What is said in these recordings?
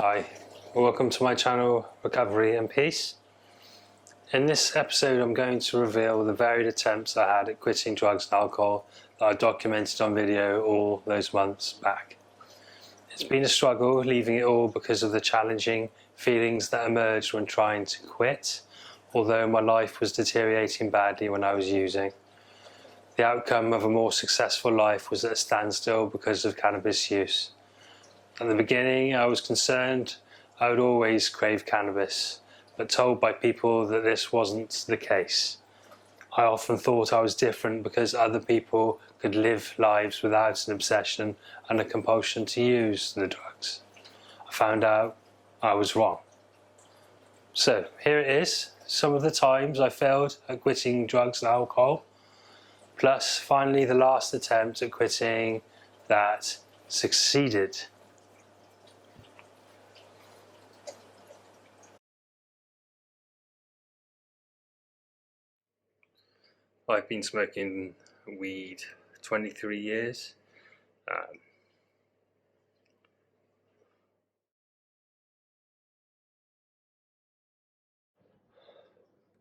Hi, welcome to my channel Recovery and Peace. In this episode I'm going to reveal the varied attempts I had at quitting drugs and alcohol that I documented on video all those months back. It's been a struggle leaving it all because of the challenging feelings that emerged when trying to quit, although my life was deteriorating badly when I was using. The outcome of a more successful life was at a standstill because of cannabis use. At the beginning, I was concerned I would always crave cannabis, but told by people that this wasn't the case. I often thought I was different because other people could live lives without an obsession and a compulsion to use the drugs. I found out I was wrong. So here it is, some of the times I failed at quitting drugs and alcohol, plus finally the last attempt at quitting that succeeded. I've been smoking weed 23 years.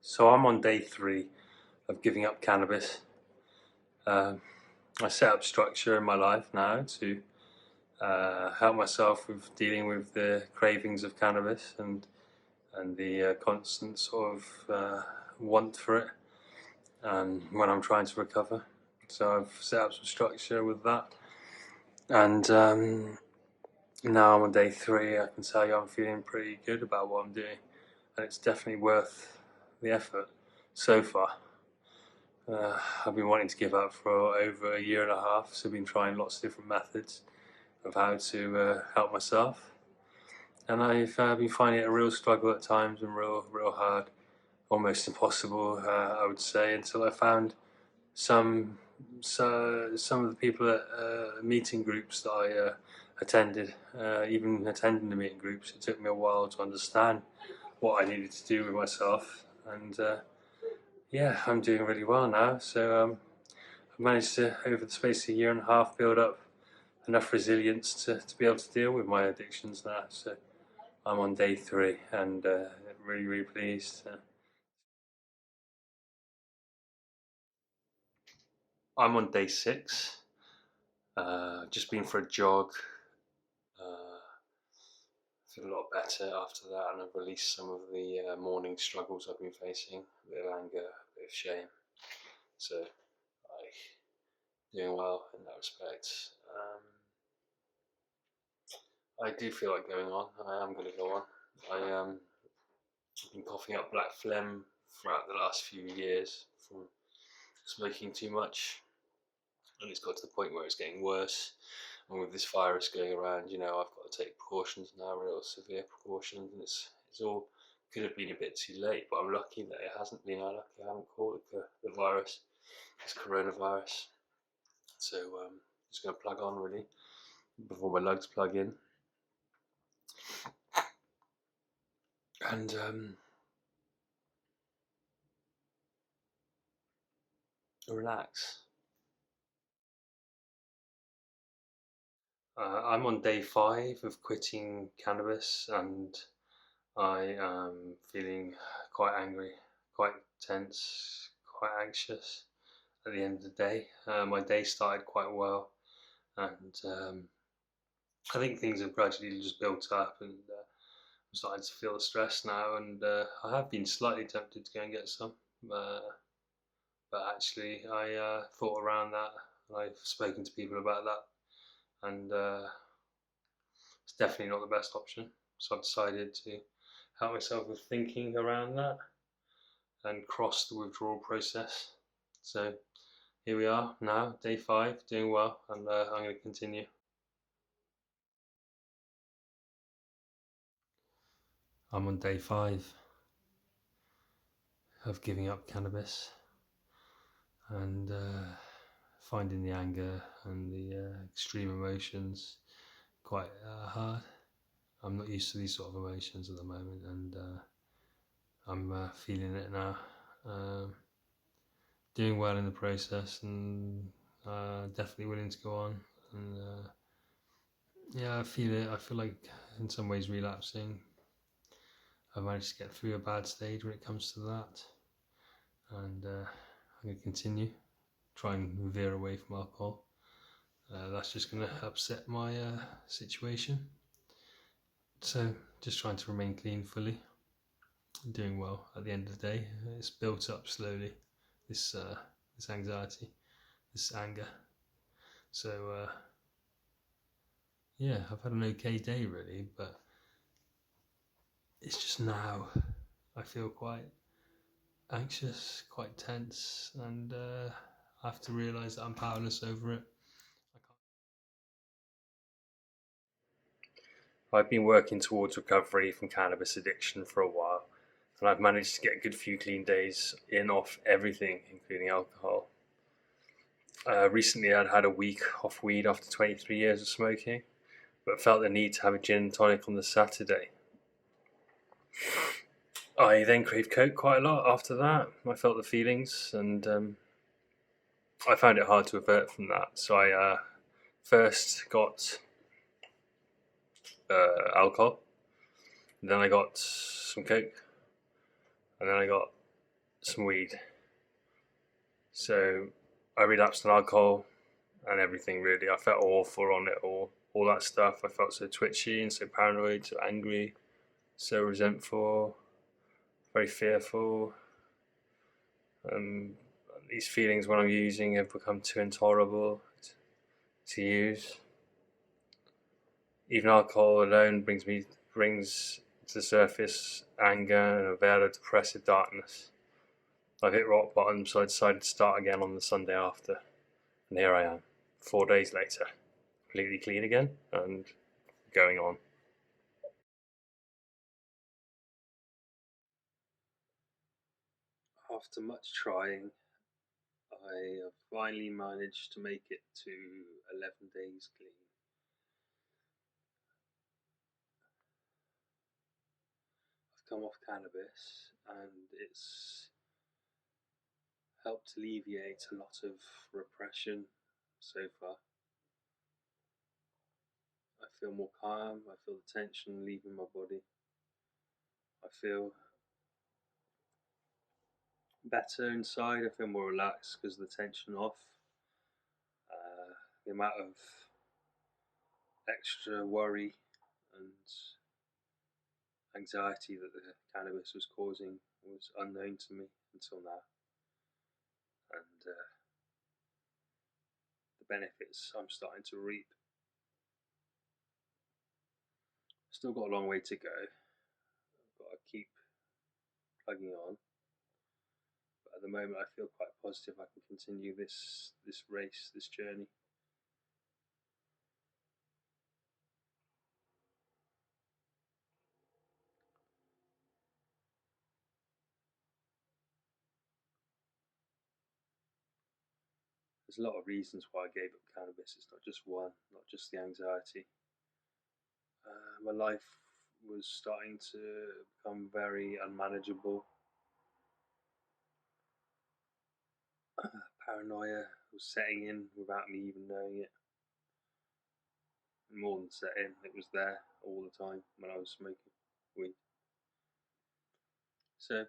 So I'm on day 3 of giving up cannabis. I set up structure in my life now to help myself with dealing with the cravings of cannabis and the constant sort of want for it when I'm trying to recover. So I've set up some structure with that, and now I'm on day 3. I can tell you I'm feeling pretty good about what I'm doing, and it's definitely worth the effort so far. I've been wanting to give up for over a year and a half, so I've been trying lots of different methods of how to help myself, and I've been finding it a real struggle at times and real hard, almost impossible, I would say, until I found some of the people at meeting groups that I attended. Even attending the meeting groups, it took me a while to understand what I needed to do with myself, and yeah, I'm doing really well now. So I've managed to, over the space of a year and a half, build up enough resilience to be able to deal with my addictions now. So I'm on day 3 and really pleased. I'm on day 6. Just been for a jog. Feel a lot better after that, and I've released some of the morning struggles I've been facing, a bit of anger, a bit of shame. So I'm doing well in that respect. I do feel like going on. I am going to go on. I've been coughing up black phlegm throughout the last few years from smoking too much, and it's got to the point where it's getting worse. And with this virus going around, I've got to take precautions now, real severe precautions, and it's all could have been a bit too late, but I'm lucky that it hasn't been. I'm lucky I haven't caught the virus, this coronavirus. So just going to plug on really before my lugs plug in, and relax. I'm on day 5 of quitting cannabis, and I am feeling quite angry, quite tense, quite anxious at the end of the day. My day started quite well, and I think things have gradually just built up, and I'm starting to feel the stress now, and I have been slightly tempted to go and get some, uh, but actually I thought around that, and I've spoken to people about that, and it's definitely not the best option. So I've decided to help myself with thinking around that and cross the withdrawal process. So here we are now, day 5, doing well, and I'm going to continue. I'm on day 5 of giving up cannabis, and finding the anger and the extreme emotions quite hard. I'm not used to these sort of emotions at the moment, and I'm feeling it now. Doing well in the process, and definitely willing to go on, and Yeah, I feel it. I feel like in some ways relapsing. I've managed to get through a bad stage when it comes to that, and I'm going to continue try and veer away from alcohol. That's just going to upset my situation. So just trying to remain clean fully, doing well. At the end of the day, it's built up slowly. This anxiety, this anger. So yeah, I've had an okay day really, but it's just now I feel quite anxious, quite tense, and I have to realise that I'm powerless over it. I've been working towards recovery from cannabis addiction for a while, and I've managed to get a good few clean days in off everything, including alcohol. Recently, I'd had a week off weed after 23 years of smoking, but felt the need to have a gin and tonic on the Saturday. I then craved Coke quite a lot after that. I felt the feelings, and I found it hard to avert from that. So I first got alcohol, then I got some Coke, and then I got some weed. So I relapsed on alcohol and everything really. I felt awful on it all that stuff. I felt so twitchy and so paranoid, so angry, so resentful, very fearful. Um, these feelings when I'm using have become too intolerable to use. Even alcohol alone brings to the surface anger and a veil of depressive darkness. I've hit rock bottom, so I decided to start again on the Sunday after. And here I am, 4 days later, completely clean again and going on. After much trying, I have finally managed to make it to 11 days clean. I've come off cannabis and it's helped alleviate a lot of repression so far. I feel more calm, I feel the tension leaving my body. I feel better inside, I feel more relaxed because of the tension off. The amount of extra worry and anxiety that the cannabis was causing was unknown to me until now. And the benefits I'm starting to reap. Still got a long way to go. I've got to keep plugging on. But at the moment, I feel quite positive I can continue this race, this journey. There's a lot of reasons why I gave up cannabis. It's not just one, not just the anxiety. My life was starting to become very unmanageable. Paranoia was setting in without me even knowing it. More than set in, it was there all the time when I was smoking weed. So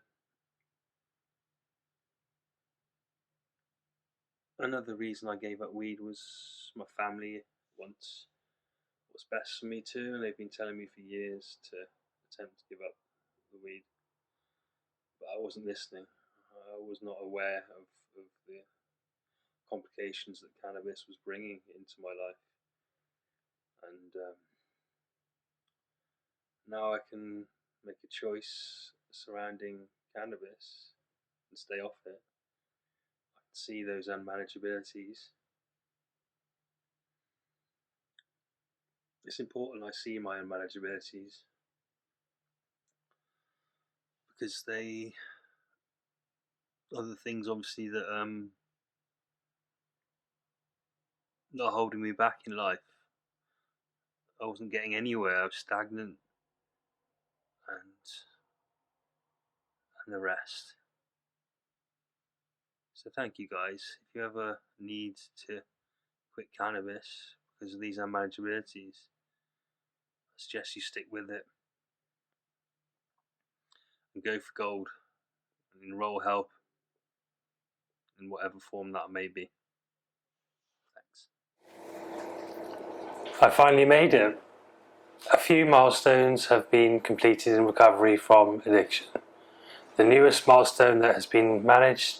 another reason I gave up weed was my family wants what's best for me too, and they've been telling me for years to attempt to give up the weed, but I wasn't listening. I was not aware of the complications that cannabis was bringing into my life, and now I can make a choice surrounding cannabis and stay off it. I can see those unmanageabilities. It's important I see my unmanageabilities because they are the things obviously that not holding me back in life. I wasn't getting anywhere. I was stagnant, and the rest. So thank you guys. If you ever need to quit cannabis because of these unmanageabilities, suggest you stick with it and go for gold and enroll help in whatever form that may be. Thanks. I finally made it. A few milestones have been completed in recovery from addiction. The newest milestone that has been managed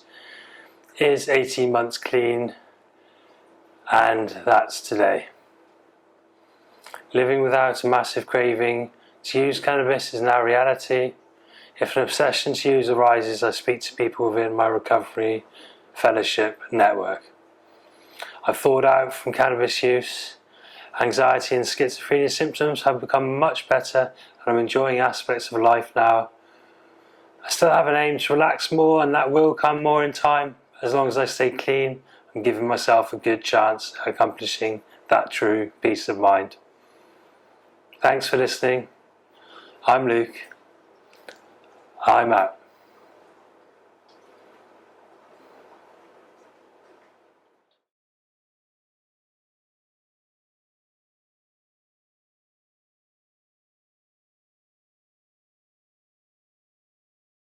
is 18 months clean, and that's today. Living without a massive craving to use cannabis is now reality. If an obsession to use arises, I speak to people within my recovery fellowship network. I've thawed out from cannabis use. Anxiety and schizophrenia symptoms have become much better, and I'm enjoying aspects of life now. I still have an aim to relax more, and that will come more in time, as long as I stay clean and giving myself a good chance at accomplishing that true peace of mind. Thanks for listening. I'm Luke. I'm out.